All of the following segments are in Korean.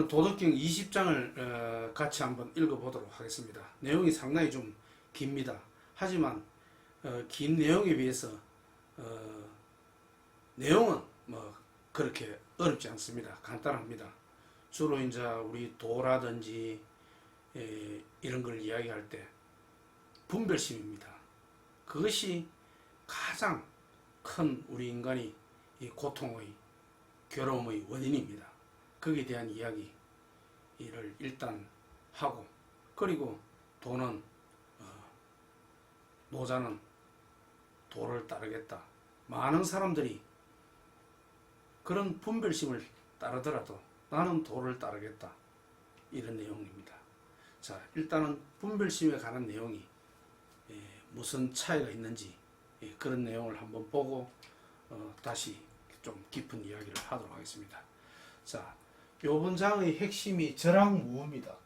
오늘 도덕경 20장을 같이 한번 읽어보도록 하겠습니다. 내용이 상당히 좀 깁니다. 하지만 긴 내용에 비해서 내용은 뭐 그렇게 어렵지 않습니다. 간단합니다. 주로 이제 우리 도라든지 이런 걸 이야기할 때 분별심입니다. 그것이 가장 큰 우리 인간이 이 고통의 괴로움의 원인입니다. 거기에 대한 이야기를 일단 하고, 그리고 도는 노자는 도를 따르겠다. 많은 사람들이 그런 분별심을 따르더라도 나는 도를 따르겠다. 이런 내용입니다. 자, 일단은 분별심에 관한 내용이 무슨 차이가 있는지 그런 내용을 한번 보고 다시 좀 깊은 이야기를 하도록 하겠습니다. 자, 요번 장의 핵심이 절항무후입니다.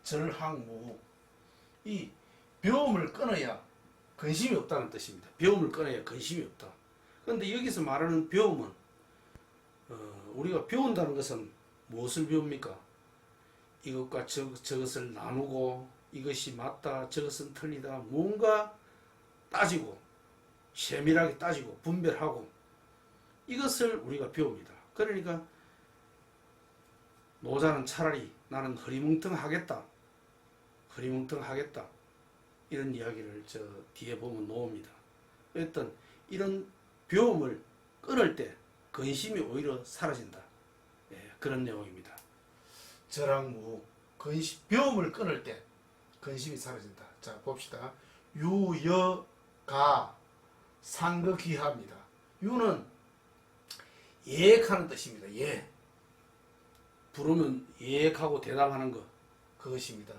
절항무후. 이 배움을 끊어야 근심이 없다는 뜻입니다. 배움을 끊어야 근심이 없다. 그런데 여기서 말하는 배움은 우리가 배운다는 것은 무엇을 배웁니까? 이것과 저것을 나누고 이것이 맞다, 저것은 틀리다, 뭔가 따지고 세밀하게 따지고 분별하고 이것을 우리가 배웁니다. 그러니까 노자는 차라리 나는 흐리멍텅하겠다 이런 이야기를 저 뒤에 보면 놓습니다. 어떤 이런 배움을 끊을 때 근심이 오히려 사라진다. 그런 내용입니다. 절항무후, 배움을 끊을 때 근심이 사라진다. 자, 봅시다. 유여가 상거기하입니다. 유는 예액하는 뜻입니다. 예. 부르면 예액하고 대답하는 것, 그것입니다.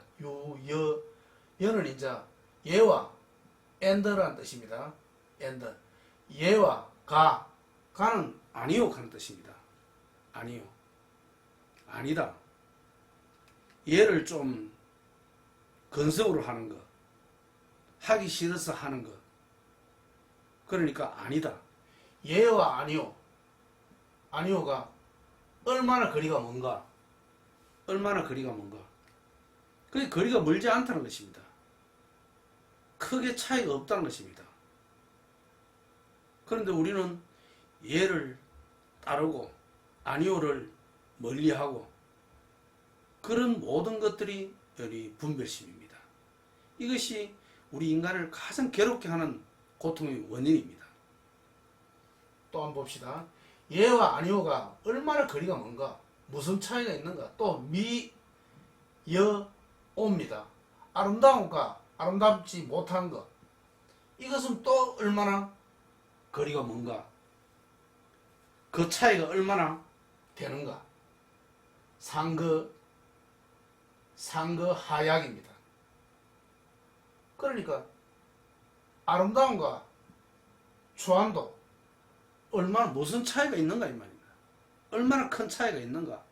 여는 이제 예와 엔더라는 뜻입니다. 엔더. 예와 가는 아니요 하는 뜻입니다. 아니요. 아니다. 예를 좀 건성으로 하는 것, 하기 싫어서 하는 것. 그러니까 아니다. 예와 아니요. 아니요가 얼마나 거리가 먼가. 그게 거리가 멀지 않다는 것입니다. 크게 차이가 없다는 것입니다. 그런데 우리는 예를 따르고 아니오를 멀리하고 그런 모든 것들이 우리 분별심입니다. 이것이 우리 인간을 가장 괴롭게 하는 고통의 원인입니다. 또 한번 봅시다. 예와 아니오가 얼마나 거리가 먼가, 무슨 차이가 있는가. 또 오입니다. 아름다움과 아름답지 못한 것, 이것은 또 얼마나 거리가 먼가, 그 차이가 얼마나 되는가. 상거하약입니다. 그러니까 아름다움과 추함도 얼마나 무슨 차이가 있는가 이 말입니다. 얼마나 큰 차이가 있는가.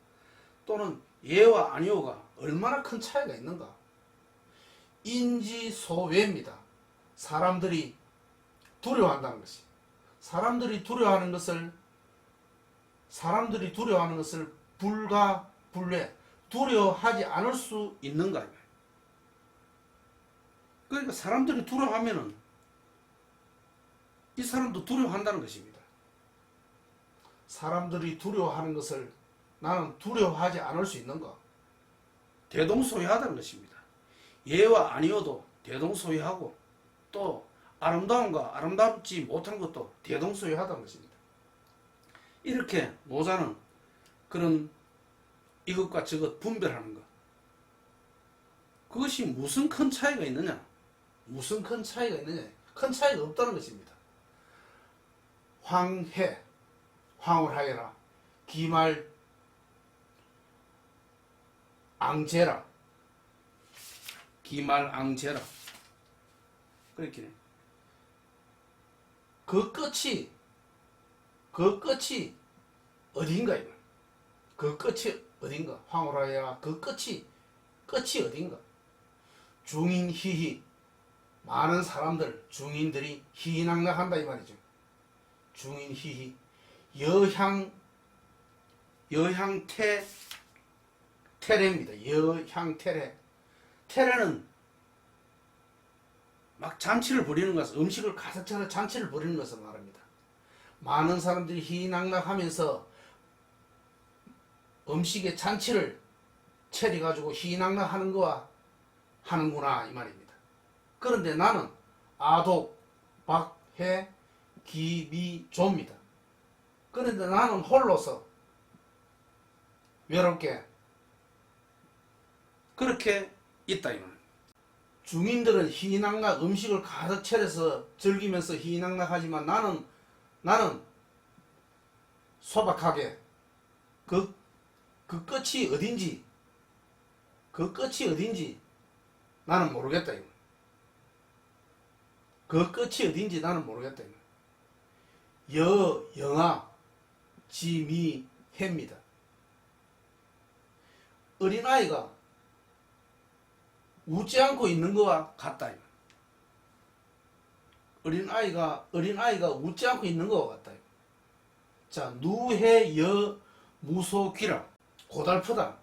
또는 예와 아니오가 얼마나 큰 차이가 있는가. 인지소외입니다. 사람들이 두려워한다는 것이. 사람들이 두려워하는 것을 불가불례, 두려워하지 않을 수 있는가. 그러니까 사람들이 두려워하면은 이 사람도 두려워한다는 것입니다. 사람들이 두려워하는 것을 나는 두려워하지 않을 수 있는가? 대동소이하다는 것입니다. 예와 아니어도 대동소이하고 또 아름다움과 아름답지 못한 것도 대동소이하다는 것입니다. 이렇게 노자는 그런 이것과 저것 분별하는 것, 그것이 무슨 큰 차이가 있느냐? 큰 차이가 없다는 것입니다. 황을 하여라. 기말앙제라. 그렇게 그 끝이 어딘가 이거. 그 끝이 어딘가. 황을 하여라. 그 끝이 어딘가. 중인희희, 많은 사람들, 중인들이 희희낙낙한다 이 말이죠. 중인희희, 여향태 태래입니다. 여향 태래. 태래는 막 잔치를 벌이는 것을, 음식을 가득 차려 잔치를 벌이는 것을 말합니다. 많은 사람들이 희희낙낙하면서 음식에 잔치를 차려가지고 희희낙낙하는 거와 하는구나 이 말입니다. 그런데 나는 아독, 박해, 기미조입니다. 그런데 나는 홀로서 외롭게 그렇게 있다 이 말입니다. 중인들은 희희낙낙 음식을 가득 차려서 즐기면서 희희낙낙하지만 나는 소박하게 그 끝이 어딘지 나는 모르겠다 이거. 그 끝이 어딘지 나는 모르겠다 이거. 영아 지미해입니다. 어린아이가 웃지 않고 있는 것과 같다 이거. 어린아이가 웃지 않고 있는 것과 같다 이거. 자, 누해 여 무소귀라 고달프다.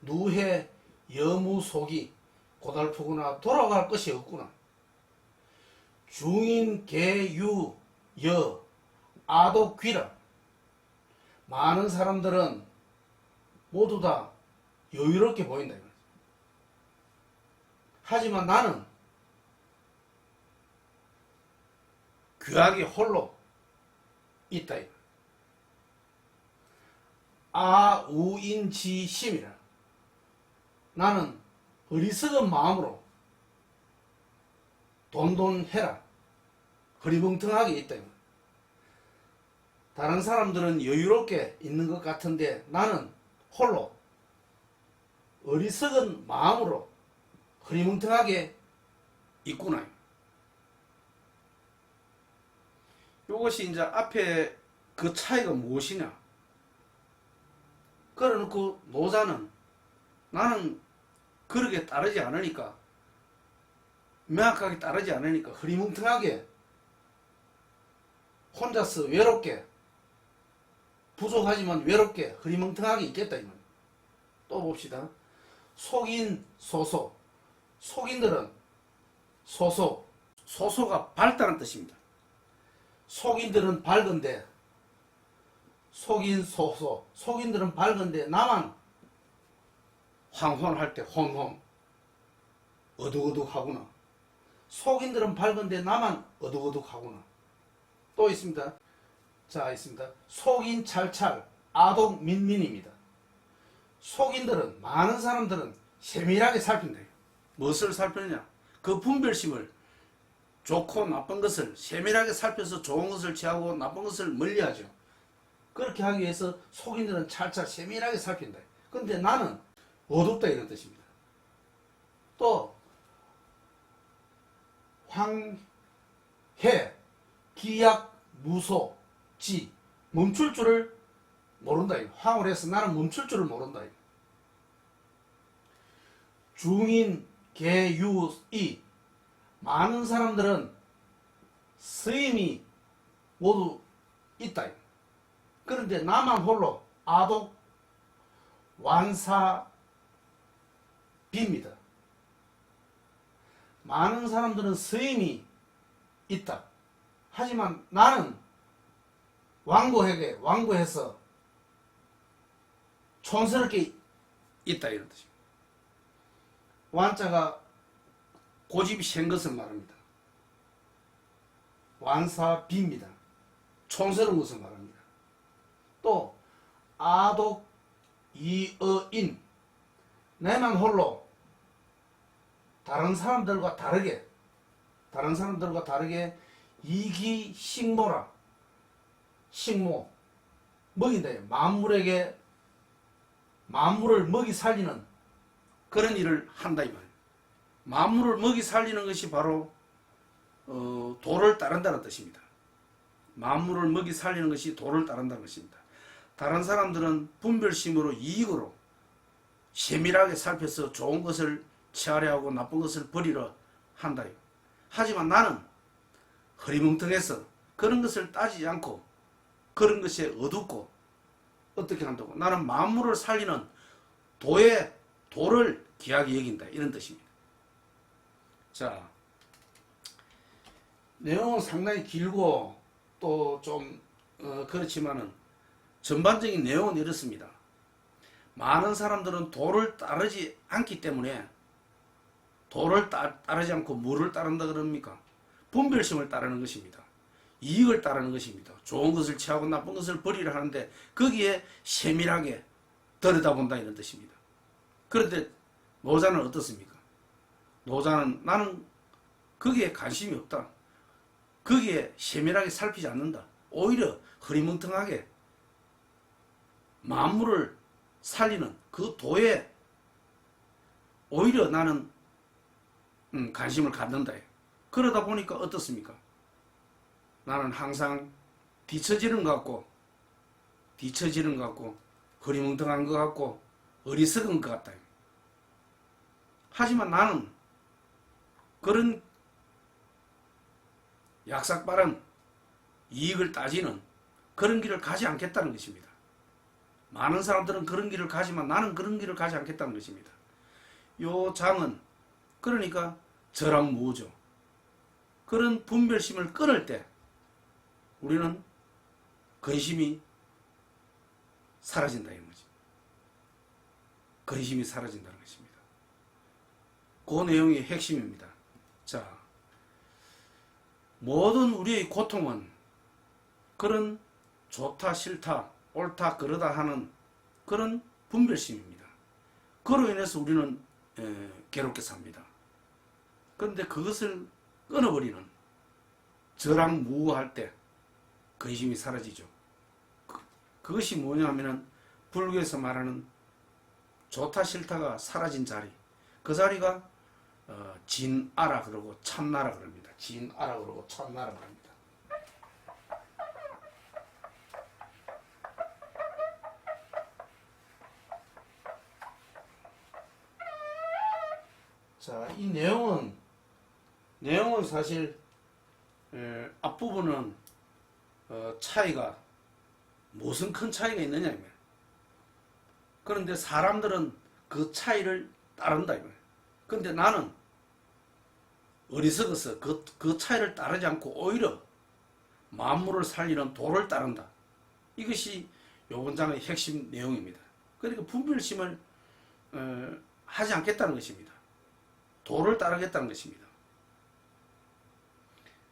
누해 여무소기 고달프구나. 돌아갈 것이 없구나. 중인 개유 여 아독귀라. 많은 사람들은 모두 다 여유롭게 보인다. 하지만 나는 귀하게 홀로 있다. 아우인지심이라. 나는 어리석은 마음으로 돈돈해라. 흐리멍텅하게 있다. 다른 사람들은 여유롭게 있는 것 같은데 나는 홀로 어리석은 마음으로 흐리멍텅하게 있구나. 이것이 이제 앞에 그 차이가 무엇이냐. 그래놓고 노자는 나는 그렇게 따르지 않으니까, 명확하게 따르지 않으니까 흐리멍텅하게 혼자서 외롭게, 부족하지만 외롭게 흐리멍텅하게 있겠다 이 말. 또 봅시다. 속인 소소. 속인들은 소소가 밝다는 뜻입니다. 속인들은 밝은데, 속인 소소. 속인들은 밝은데 나만 황혼할 때 혼혼 어둑어둑하구나. 속인들은 밝은데 나만 어둑어둑하구나. 또 있습니다. 자, 있습니다. 속인 찰찰 아독 민민입니다. 속인들은, 많은 사람들은 세밀하게 살핀다. 무엇을 살피느냐? 그 분별심을, 좋고 나쁜 것을 세밀하게 살펴서 좋은 것을 취하고 나쁜 것을 멀리하죠. 그렇게 하기 위해서 속인들은 찰찰 세밀하게 살핀다. 근데 나는 어둡다 이런 뜻입니다. 또 황해 기약 무소 지 멈출 줄을 모른다. 황을 해서 나는 멈출 줄을 모른다. 중인 개유이. 많은 사람들은 스님이 모두 있다. 그런데 나만 홀로 아독 완사비입니다. 많은 사람들은 스님이 있다. 하지만 나는 완고해서 촌스럽게 있다 이런 뜻입니다. 완자가 고집이 센 것을 말합니다. 완사비입니다. 촌스러운 것을 말합니다. 또 아독 이어인. 내만 홀로 다른 사람들과 다르게 이기식모라. 식모 먹인다. 만물을 먹이 살리는 그런 일을 한다 이 말이에요. 만물을 먹이 살리는 것이 바로 도를 따른다는 뜻입니다. 만물을 먹이 살리는 것이 도를 따른다는 것입니다. 다른 사람들은 분별심으로 이익으로 세밀하게 살펴서 좋은 것을 취하려 하고 나쁜 것을 버리려 한다. 하지만 나는 흐리멍텅해서 그런 것을 따지지 않고 그런 것에 어둡고 어떻게 한다고. 나는 만물을 살리는 도를 귀하게 여긴다 이런 뜻입니다. 자, 내용은 상당히 길고 또 좀 그렇지만은 전반적인 내용은 이렇습니다. 많은 사람들은 도를 따르지 않기 때문에 도를 따르지 않고 뭐를 따른다 그럽니까? 분별심을 따르는 것입니다. 이익을 따르는 것입니다. 좋은 것을 취하고 나쁜 것을 버리려 하는데 거기에 세밀하게 들여다본다 이런 뜻입니다. 그런데 노자는 어떻습니까? 노자는 나는 거기에 관심이 없다. 거기에 세밀하게 살피지 않는다. 오히려 흐리멍텅하게 만물을 살리는 그 도에 오히려 나는 관심을 갖는다. 그러다 보니까 어떻습니까? 나는 항상 뒤처지는 것 같고 흐리멍텅한 것 같고 어리석은 것 같다. 하지만 나는 그런 약삭빠른 이익을 따지는 그런 길을 가지 않겠다는 것입니다. 많은 사람들은 그런 길을 가지만 나는 그런 길을 가지 않겠다는 것입니다. 요 장은 그러니까 저랑무죠. 그런 분별심을 끊을 때 우리는 근심이 사라진다 이런 거지. 근심이 사라진다는 것입니다. 그 내용이 핵심입니다. 자, 모든 우리의 고통은 그런 좋다 싫다 옳다 그러다 하는 그런 분별심입니다. 그로 인해서 우리는 괴롭게 삽니다. 그런데 그것을 끊어버리는 저랑무할 때 근심이 사라지죠. 그것이 뭐냐면은 불교에서 말하는 좋다 싫다가 사라진 자리, 그 자리가 진아라 그러고 참나라 그럽니다. 진아라 그러고 참나라 그럽니다. 자, 이 내용은 사실 앞부분은 차이가 무슨 큰 차이가 있느냐 이거예요. 그런데 사람들은 그 차이를 따른다 이거예요. 그런데 나는 어리석어서 그 차이를 따르지 않고 오히려 만물을 살리는 도를 따른다. 이것이 요번 장의 핵심 내용입니다. 그러니까 분별심을 하지 않겠다는 것입니다. 도를 따르겠다는 것입니다.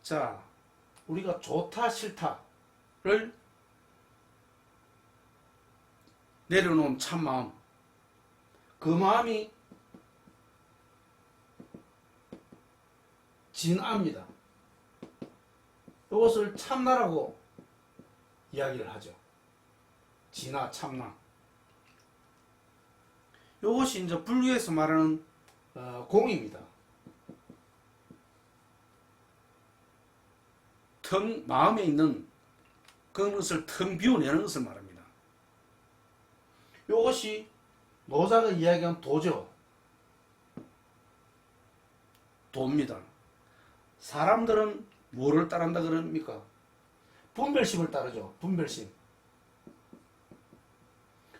자, 우리가 좋다 싫다를 내려놓은 참마음, 그 마음이 진아입니다. 이것을 참나라고 이야기를 하죠. 진아, 참나. 이것이 이제 불교에서 말하는 공입니다. 마음에 있는 그것을 텅 비워내는 것을 말합니다. 이것이 노자가 이야기한 도죠. 도입니다. 사람들은 뭐를 따른다 그럽니까? 분별심을 따르죠. 분별심.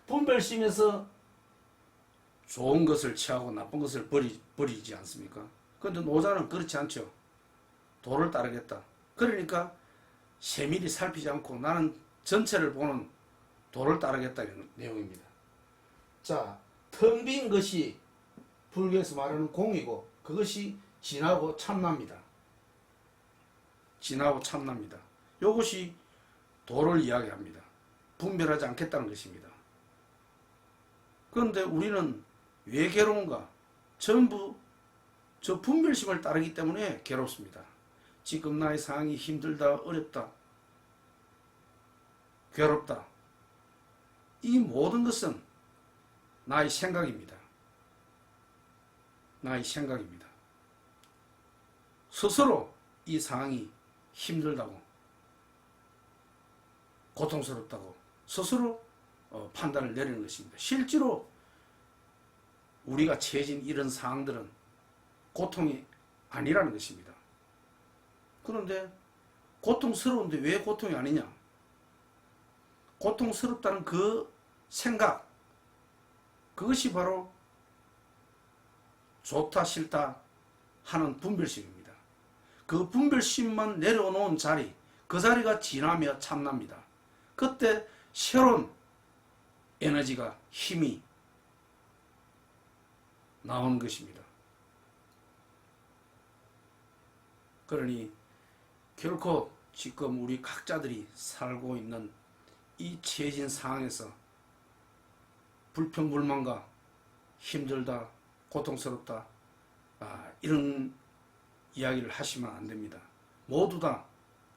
분별심에서 좋은 것을 취하고 나쁜 것을 버리지 않습니까? 그런데 노자는 그렇지 않죠. 도를 따르겠다. 그러니까 세밀히 살피지 않고 나는 전체를 보는 도를 따르겠다 이런 내용입니다. 자, 텅 빈 것이 불교에서 말하는 공이고 그것이 진하고 참나입니다. 진하고 참나입니다. 이것이 도를 이야기합니다. 분별하지 않겠다는 것입니다. 그런데 우리는 왜 괴로운가? 전부 저 분별심을 따르기 때문에 괴롭습니다. 지금 나의 상황이 힘들다, 어렵다, 괴롭다. 이 모든 것은 나의 생각입니다. 나의 생각입니다. 스스로 이 상황이 힘들다고, 고통스럽다고 스스로 판단을 내리는 것입니다. 실제로 우리가 처해진 이런 상황들은 고통이 아니라는 것입니다. 그런데 고통스러운데 왜 고통이 아니냐? 고통스럽다는 그 생각, 그것이 바로 좋다 싫다 하는 분별심입니다. 그 분별심만 내려놓은 자리, 그 자리가 지나며 참납니다. 그때 새로운 에너지가, 힘이 나오는 것입니다. 그러니 결코 지금 우리 각자들이 살고 있는 이 처해진 상황에서 불평불만과 힘들다, 고통스럽다, 이런 이야기를 하시면 안 됩니다. 모두 다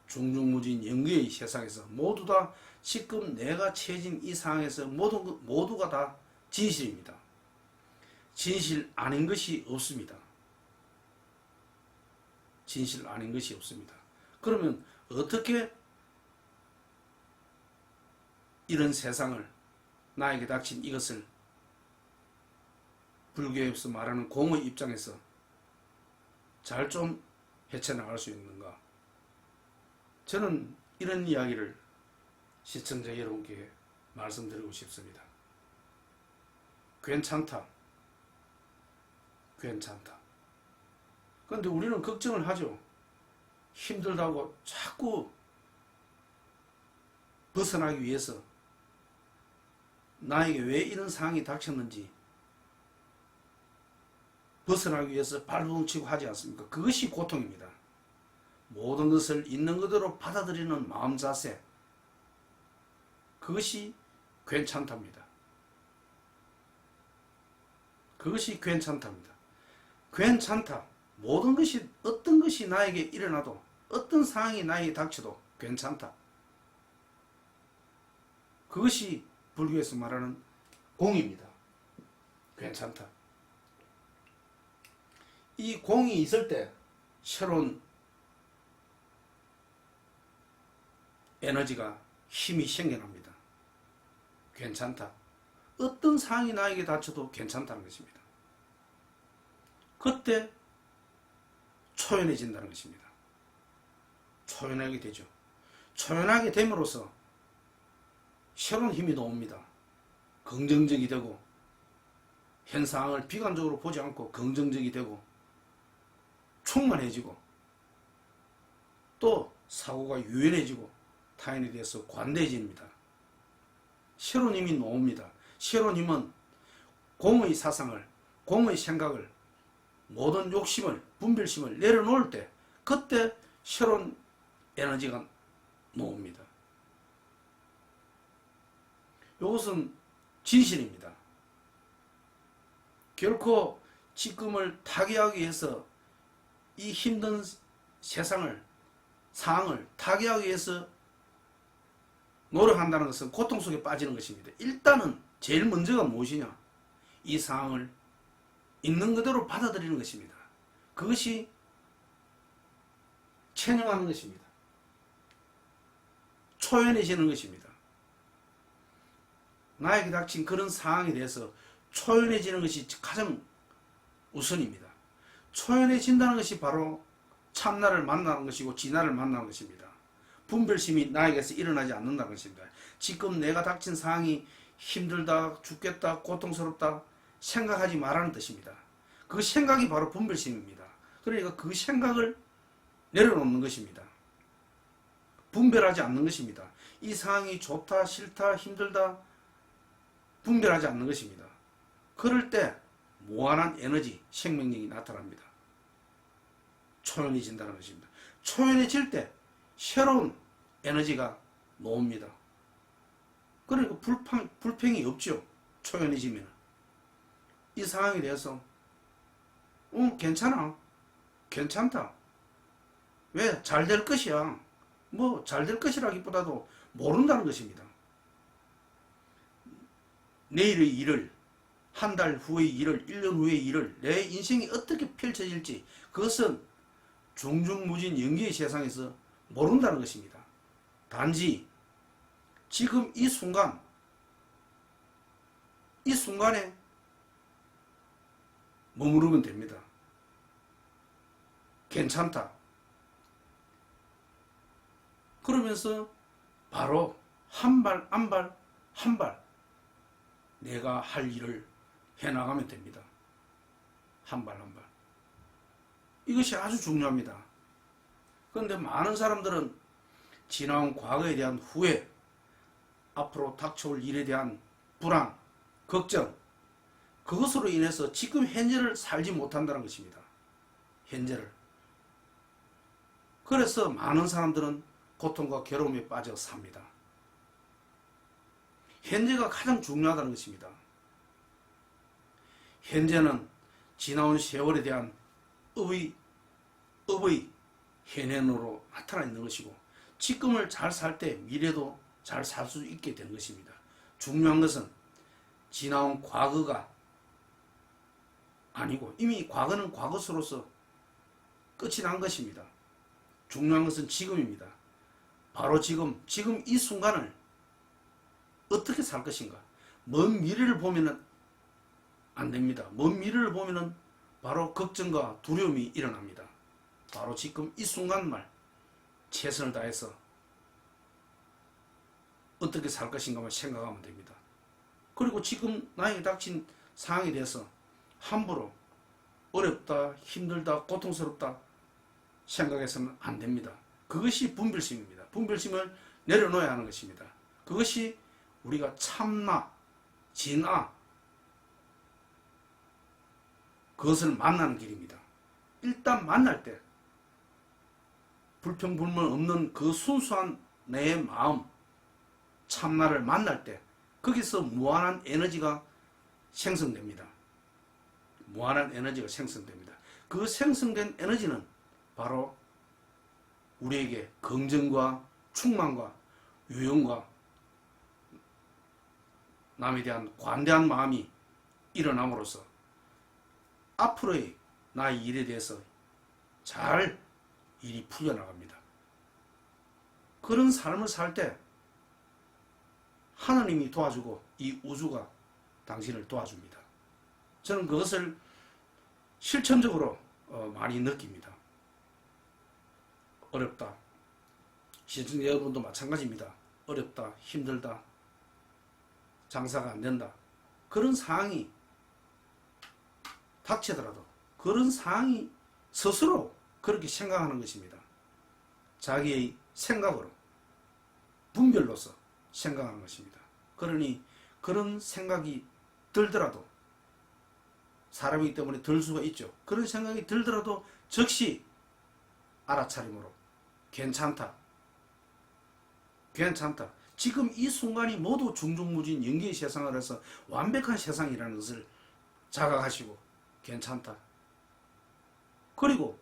중중무진 영계의 세상에서 모두 다 지금 내가 처해진 이 상황에서 모두가 다 진실입니다. 진실 아닌 것이 없습니다. 진실 아닌 것이 없습니다. 그러면 어떻게 이런 세상을, 나에게 닥친 이것을 불교에서 말하는 공의 입장에서 잘 좀 헤쳐나갈 수 있는가? 저는 이런 이야기를 시청자 여러분께 말씀드리고 싶습니다. 괜찮다. 괜찮다. 그런데 우리는 걱정을 하죠. 힘들다고 자꾸 벗어나기 위해서 나에게 왜 이런 상황이 닥쳤는지 벗어나기 위해서 발버둥치고 하지 않습니까? 그것이 고통입니다. 모든 것을 있는 그대로 받아들이는 마음 자세, 그것이 괜찮답니다. 그것이 괜찮답니다. 괜찮다. 모든 것이, 어떤 것이 나에게 일어나도, 어떤 상황이 나에게 닥쳐도 괜찮다. 그것이 불교에서 말하는 공입니다. 괜찮다. 이 공이 있을 때 새로운 에너지가, 힘이 생겨납니다. 괜찮다. 어떤 상황이 나에게 닥쳐도 괜찮다는 것입니다. 그때 초연해진다는 것입니다. 초연하게 되죠. 초연하게 됨으로써 새로운 힘이 나옵니다. 긍정적이 되고, 현 상황을 비관적으로 보지 않고 긍정적이 되고, 충만해지고, 또 사고가 유연해지고, 타인에 대해서 관대해집니다. 새로운 힘이 나옵니다. 새로운 힘은 공의 사상을, 공의 생각을, 모든 욕심을, 분별심을 내려놓을 때, 그때 새로운 에너지가 나옵니다. 이것은 진실입니다. 결코 지금을 타개하기 위해서, 이 힘든 세상을, 상황을 타개하기 위해서 노력한다는 것은 고통 속에 빠지는 것입니다. 일단은 제일 먼저가 무엇이냐? 이 상황을 있는 그대로 받아들이는 것입니다. 그것이 체념하는 것입니다. 초연해지는 것입니다. 나에게 닥친 그런 상황에 대해서 초연해지는 것이 가장 우선입니다. 초연해진다는 것이 바로 참나를 만나는 것이고 진나를 만나는 것입니다. 분별심이 나에게서 일어나지 않는다는 것입니다. 지금 내가 닥친 상황이 힘들다, 죽겠다, 고통스럽다 생각하지 말라는 뜻입니다. 그 생각이 바로 분별심입니다. 그러니까 그 생각을 내려놓는 것입니다. 분별하지 않는 것입니다. 이 상황이 좋다, 싫다, 힘들다 분별하지 않는 것입니다. 그럴 때 무한한 에너지, 생명력이 나타납니다. 초연해진다는 것입니다. 초연해질 때 새로운 에너지가 나옵니다. 그러니까 불평이 없죠. 초연해지면. 이 상황에 대해서 괜찮아. 괜찮다. 왜? 잘 될 것이야. 뭐 잘 될 것이라기보다도 모른다는 것입니다. 내일의 일을, 한 달 후의 일을, 1년 후의 일을, 내 인생이 어떻게 펼쳐질지 그것은 중중무진 영계의 세상에서 모른다는 것입니다. 단지 지금 이 순간, 이 순간에 머무르면 됩니다. 괜찮다. 그러면서 바로 한 발, 한 발, 한 발 내가 할 일을 해나가면 됩니다. 한 발 한 발. 이것이 아주 중요합니다. 그런데 많은 사람들은 지나온 과거에 대한 후회, 앞으로 닥쳐올 일에 대한 불안, 걱정, 그것으로 인해서 지금 현재를 살지 못한다는 것입니다. 현재를. 그래서 많은 사람들은 고통과 괴로움에 빠져 삽니다. 현재가 가장 중요하다는 것입니다. 현재는 지나온 세월에 대한 업의 현현으로 나타나 있는 것이고, 지금을 잘 살 때 미래도 잘 살 수 있게 되는 것입니다. 중요한 것은 지나온 과거가 아니고 이미 과거는 과거로서 끝이 난 것입니다. 중요한 것은 지금입니다. 바로 지금 이 순간을 어떻게 살 것인가. 먼 미래를 보면은 안 됩니다. 먼 미래를 보면은 바로 걱정과 두려움이 일어납니다. 바로 지금 이 순간만 최선을 다해서 어떻게 살 것인가만 생각하면 됩니다. 그리고 지금 나에게 닥친 상황에 대해서 함부로 어렵다, 힘들다, 고통스럽다 생각해서는 안 됩니다. 그것이 분별심입니다. 분별심을 내려놓아야 하는 것입니다. 그것이 우리가 참나, 진아, 그것을 만나는 길입니다. 일단 만날 때 불평불만 없는 그 순수한 내 마음, 참나를 만날 때 거기서 무한한 에너지가 생성됩니다. 무한한 에너지가 생성됩니다. 그 생성된 에너지는 바로 우리에게 긍정과 충만과 유용과 남에 대한 관대한 마음이 일어남으로써 앞으로의 나의 일에 대해서 잘 일이 풀려나갑니다. 그런 삶을 살 때 하나님이 도와주고 이 우주가 당신을 도와줍니다. 저는 그것을 실천적으로 많이 느낍니다. 어렵다. 시청자 여러분도 마찬가지입니다. 어렵다, 힘들다, 장사가 안 된다. 그런 상황이 닥치더라도 그런 상황이 스스로 그렇게 생각하는 것입니다. 자기의 생각으로, 분별로서 생각하는 것입니다. 그러니 그런 생각이 들더라도, 사람이기 때문에 들 수가 있죠. 그런 생각이 들더라도 즉시 알아차림으로 괜찮다. 괜찮다. 지금 이 순간이 모두 중중무진 영계의 세상을 해서 완벽한 세상이라는 것을 자각하시고 괜찮다. 그리고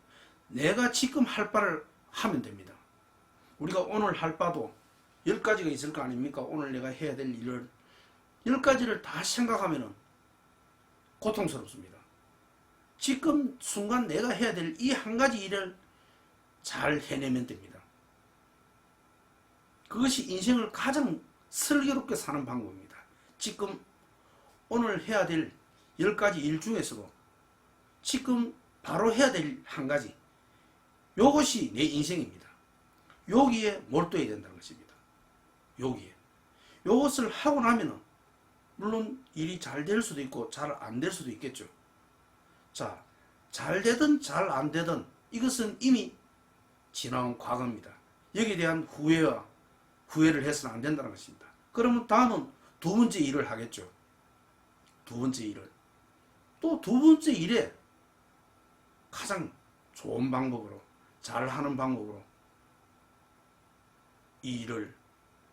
내가 지금 할 바를 하면 됩니다. 우리가 오늘 할 바도 10가지가 있을 거 아닙니까? 오늘 내가 해야 될 일을 10가지를 다 생각하면 고통스럽습니다. 지금 순간 내가 해야 될 이 한 가지 일을 잘 해내면 됩니다. 그것이 인생을 가장 슬기롭게 사는 방법입니다. 지금 오늘 해야 될 10가지 일 중에서도 지금 바로 해야 될 한 가지, 요것이 내 인생입니다. 여기에 몰두해야 된다는 것입니다. 여기에. 요것을 하고 나면은 물론 일이 잘 될 수도 있고 잘 안 될 수도 있겠죠. 자, 잘 되든 잘 안 되든 이것은 이미 지나온 과거입니다. 여기에 대한 후회를 해서는 안 된다는 것입니다. 그러면 다음은 두 번째 일을 하겠죠. 두 번째 일을. 또 두 번째 일에 가장 좋은 방법으로, 잘하는 방법으로 이 일을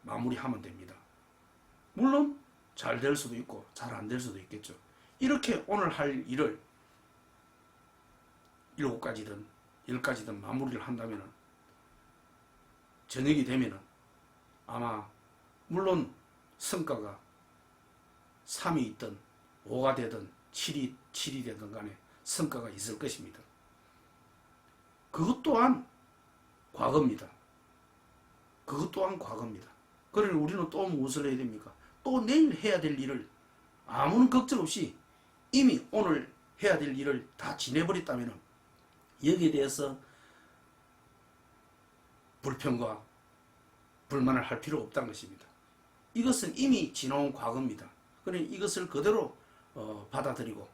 마무리하면 됩니다. 물론 잘 될 수도 있고 잘 안 될 수도 있겠죠. 이렇게 오늘 할 일을 7가지든 10가지든 마무리를 한다면 저녁이 되면 아마 물론 성과가 3이 있든 5가 되든 7이 되든 간에 성과가 있을 것입니다. 그것 또한 과거입니다. 그것 또한 과거입니다. 그러니 우리는 또 무엇을 해야 됩니까? 또 내일 해야 될 일을 아무런 걱정 없이 이미 오늘 해야 될 일을 다 지내버렸다면 여기에 대해서 불평과 불만을 할 필요가 없다는 것입니다. 이것은 이미 지나온 과거입니다. 그러니 이것을 그대로 받아들이고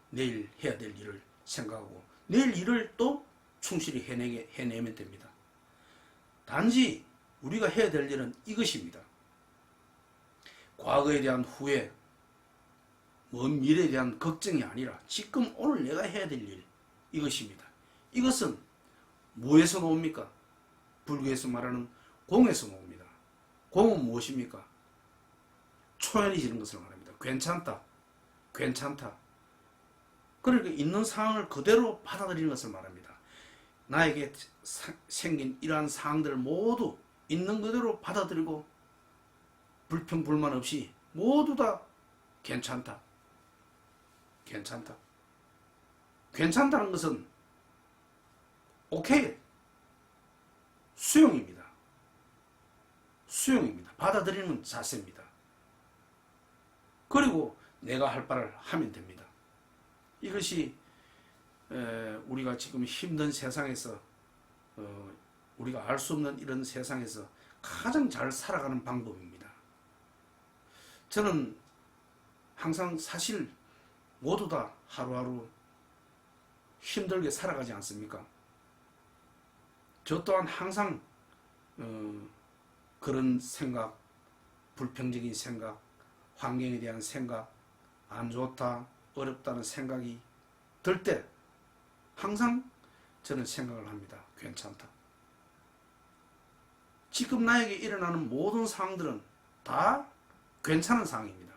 내일 해야 될 일을 생각하고 내일 일을 또 충실히 해내면 됩니다. 단지 우리가 해야 될 일은 이것입니다. 과거에 대한 후회, 먼 미래에 대한 걱정이 아니라 지금 오늘 내가 해야 될 일, 이것입니다. 이것은 뭐에서 나옵니까? 불교에서 말하는 공에서 나옵니다. 공은 무엇입니까? 초연이 지는 것을 말합니다. 괜찮다, 괜찮다. 그러니까 있는 상황을 그대로 받아들이는 것을 말합니다. 나에게 생긴 이러한 상황들을 모두 있는 그대로 받아들이고 불평 불만 없이 모두 다 괜찮다. 괜찮다. 괜찮다는 것은 오케이. 수용입니다. 수용입니다. 받아들이는 자세입니다. 그리고 내가 할 바를 하면 됩니다. 이것이 우리가 지금 힘든 세상에서 우리가 알 수 없는 이런 세상에서 가장 잘 살아가는 방법입니다. 저는 항상 사실 모두 다 하루하루 힘들게 살아가지 않습니까? 저 또한 항상 그런 생각, 불평적인 생각, 환경에 대한 생각, 안 좋다, 어렵다는 생각이 들 때 항상 저는 생각을 합니다. 괜찮다. 지금 나에게 일어나는 모든 상황들은 다 괜찮은 상황입니다.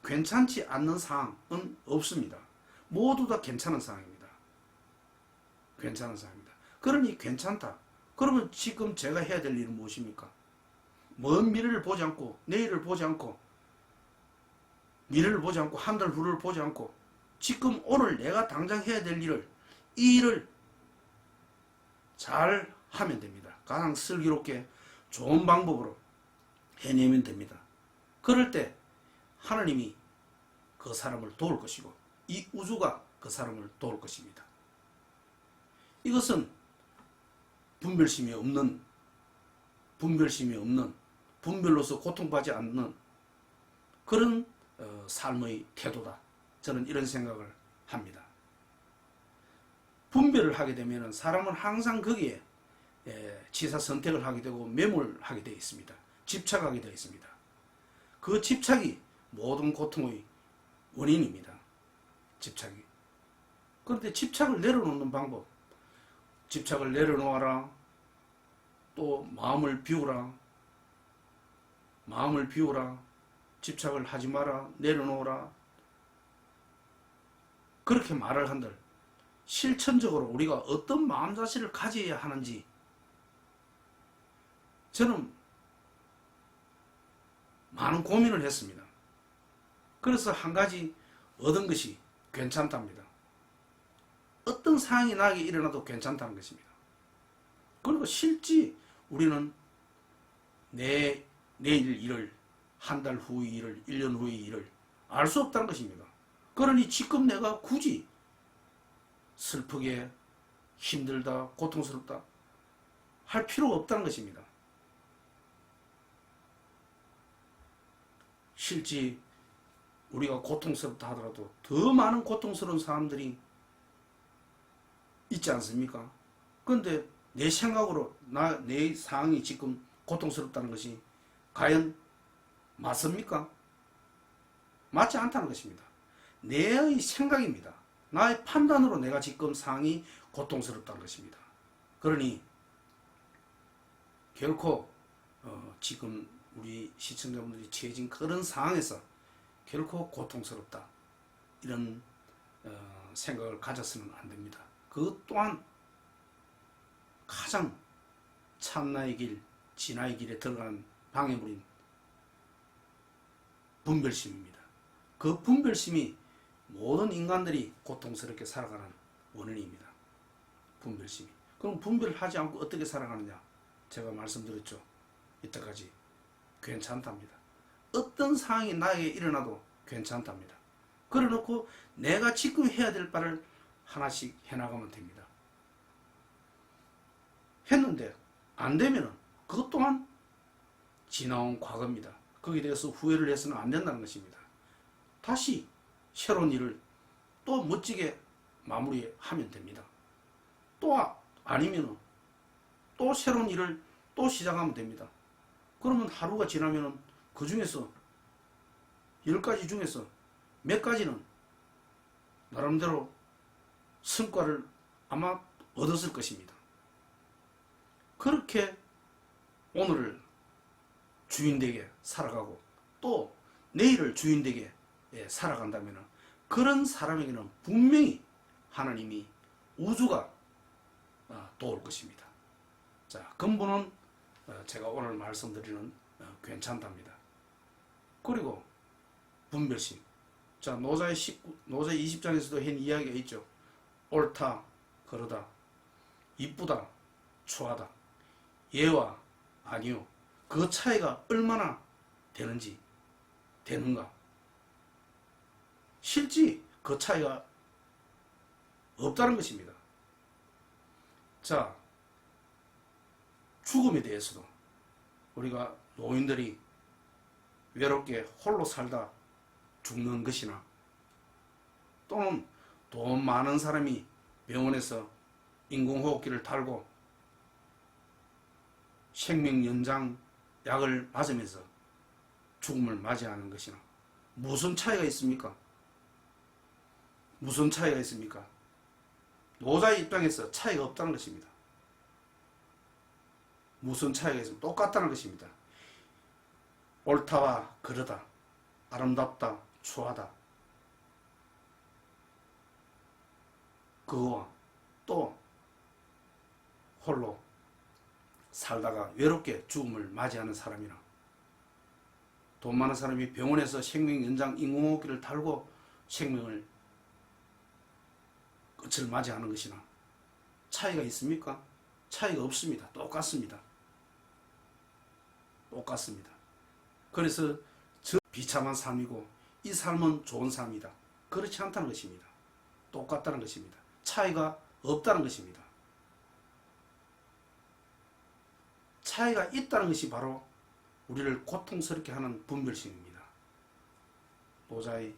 괜찮지 않는 상황은 없습니다. 모두 다 괜찮은 상황입니다. 괜찮은 상황입니다. 그러니 괜찮다. 그러면 지금 제가 해야 될 일은 무엇입니까? 먼 미래를 보지 않고 내일을 보지 않고 미래를 보지 않고 한 달 후를 보지 않고 지금 오늘 내가 당장 해야 될 일을 이 일을 잘 하면 됩니다. 가장 슬기롭게 좋은 방법으로 해내면 됩니다. 그럴 때 하나님이 그 사람을 도울 것이고 이 우주가 그 사람을 도울 것입니다. 이것은 분별심이 없는 분별로서 고통받지 않는 그런 삶의 태도다. 저는 이런 생각을 합니다. 분별을 하게 되면 사람은 항상 거기에 취사 선택을 하게 되고 매몰하게 되어 있습니다. 집착하게 되어 있습니다. 그 집착이 모든 고통의 원인입니다. 집착이. 그런데 집착을 내려놓는 방법, 집착을 내려놓아라. 또 마음을 비우라. 마음을 비우라. 집착을 하지 마라. 내려놓으라. 그렇게 말을 한들 실천적으로 우리가 어떤 마음 자세를 가져야 하는지 저는 많은 고민을 했습니다. 그래서 한 가지 얻은 것이 괜찮답니다. 어떤 상황이 나에게 일어나도 괜찮다는 것입니다. 그리고 실제 우리는 내일 일을, 한 달 후의 일을, 1년 후의 일을 알 수 없다는 것입니다. 그러니 지금 내가 굳이 슬프게 힘들다, 고통스럽다 할 필요가 없다는 것입니다. 실제 우리가 고통스럽다 하더라도 더 많은 고통스러운 사람들이 있지 않습니까? 그런데 내 생각으로 내 상황이 지금 고통스럽다는 것이 과연 맞습니까? 맞지 않다는 것입니다. 내의 생각입니다. 나의 판단으로 내가 지금 상황이 고통스럽다는 것입니다. 그러니 결코 지금 우리 시청자분들이 처해진 그런 상황에서 결코 고통스럽다 이런 생각을 가져서는 안 됩니다. 그것 또한 가장 참나의 길, 진화의 길에 들어가는 방해물인 분별심입니다. 그 분별심이 모든 인간들이 고통스럽게 살아가는 원인입니다. 분별심이. 그럼 분별하지 않고 어떻게 살아가느냐? 제가 말씀드렸죠. 이때까지 괜찮답니다. 어떤 상황이 나에게 일어나도 괜찮답니다. 그래놓고 내가 지금 해야 될 바를 하나씩 해나가면 됩니다. 했는데 안 되면은 그것 또한 지나온 과거입니다. 거기에 대해서 후회를 해서는 안 된다는 것입니다. 다시 새로운 일을 또 멋지게 마무리하면 됩니다. 또 아니면은 또 새로운 일을 또 시작하면 됩니다. 그러면 하루가 지나면은 그 중에서 10가지 중에서 몇 가지는 나름대로 성과를 아마 얻었을 것입니다. 그렇게 오늘을 주인되게 살아가고 또 내일을 주인되게 살아간다면 그런 사람에게는 분명히 하나님이 우주가 도울 것입니다. 자, 근본은 제가 오늘 말씀드리는 괜찮답니다. 그리고 분별심. 자, 노자 20장에서도 한 이야기가 있죠. 옳다, 그러다, 이쁘다, 추하다, 예와 아니요. 그 차이가 얼마나 되는가. 실제 그 차이가 없다는 것입니다. 자, 죽음에 대해서도 우리가 노인들이 외롭게 홀로 살다 죽는 것이나 또는 돈 많은 사람이 병원에서 인공호흡기를 달고 생명연장 약을 맞으면서 죽음을 맞이하는 것이나 무슨 차이가 있습니까? 무슨 차이가 있습니까? 노자의 입장에서 차이가 없다는 것입니다. 무슨 차이가 있으면 똑같다는 것입니다. 옳다와 그르다, 아름답다, 추하다, 그거와 또 홀로 살다가 외롭게 죽음을 맞이하는 사람이나 돈 많은 사람이 병원에서 생명연장 인공호흡기를 달고 생명을 끝을 맞이하는 것이나 차이가 있습니까? 차이가 없습니다. 똑같습니다. 똑같습니다. 그래서 저 비참한 삶이고 이 삶은 좋은 삶이다. 그렇지 않다는 것입니다. 똑같다는 것입니다. 차이가 없다는 것입니다. 차이가 있다는 것이 바로 우리를 고통스럽게 하는 분별심입니다. 노자의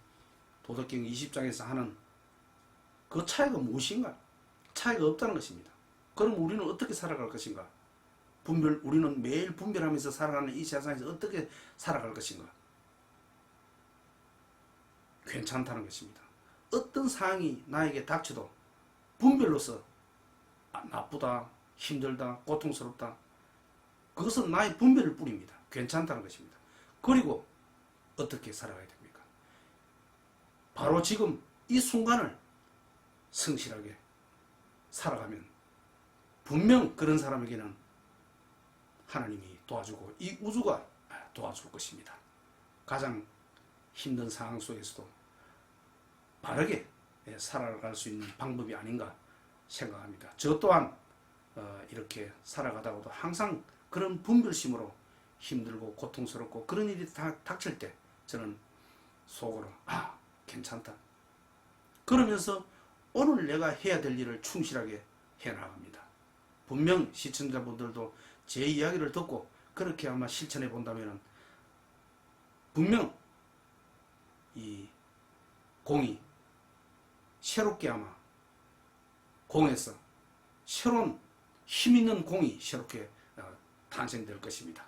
도덕경 20장에서 하는 그 차이가 무엇인가? 차이가 없다는 것입니다. 그럼 우리는 어떻게 살아갈 것인가? 우리는 매일 분별하면서 살아가는 이 세상에서 어떻게 살아갈 것인가? 괜찮다는 것입니다. 어떤 상황이 나에게 닥쳐도 분별로서 나쁘다, 힘들다, 고통스럽다. 그것은 나의 분별일 뿐입니다. 괜찮다는 것입니다. 그리고 어떻게 살아가야 됩니까? 바로 지금 이 순간을 성실하게 살아가면 분명 그런 사람에게는 하나님이 도와주고 이 우주가 도와줄 것입니다. 가장 힘든 상황 속에서도 바르게 살아갈 수 있는 방법이 아닌가 생각합니다. 저 또한 이렇게 살아가다가도 항상 그런 분별심으로 힘들고 고통스럽고 그런 일이 닥칠 때 저는 속으로 괜찮다. 그러면서 오늘 내가 해야 될 일을 충실하게 해나갑니다. 분명 시청자분들도 제 이야기를 듣고 그렇게 아마 실천해 본다면 분명 이 공이 새롭게 아마 공에서 새로운 힘있는 공이 새롭게 탄생될 것입니다.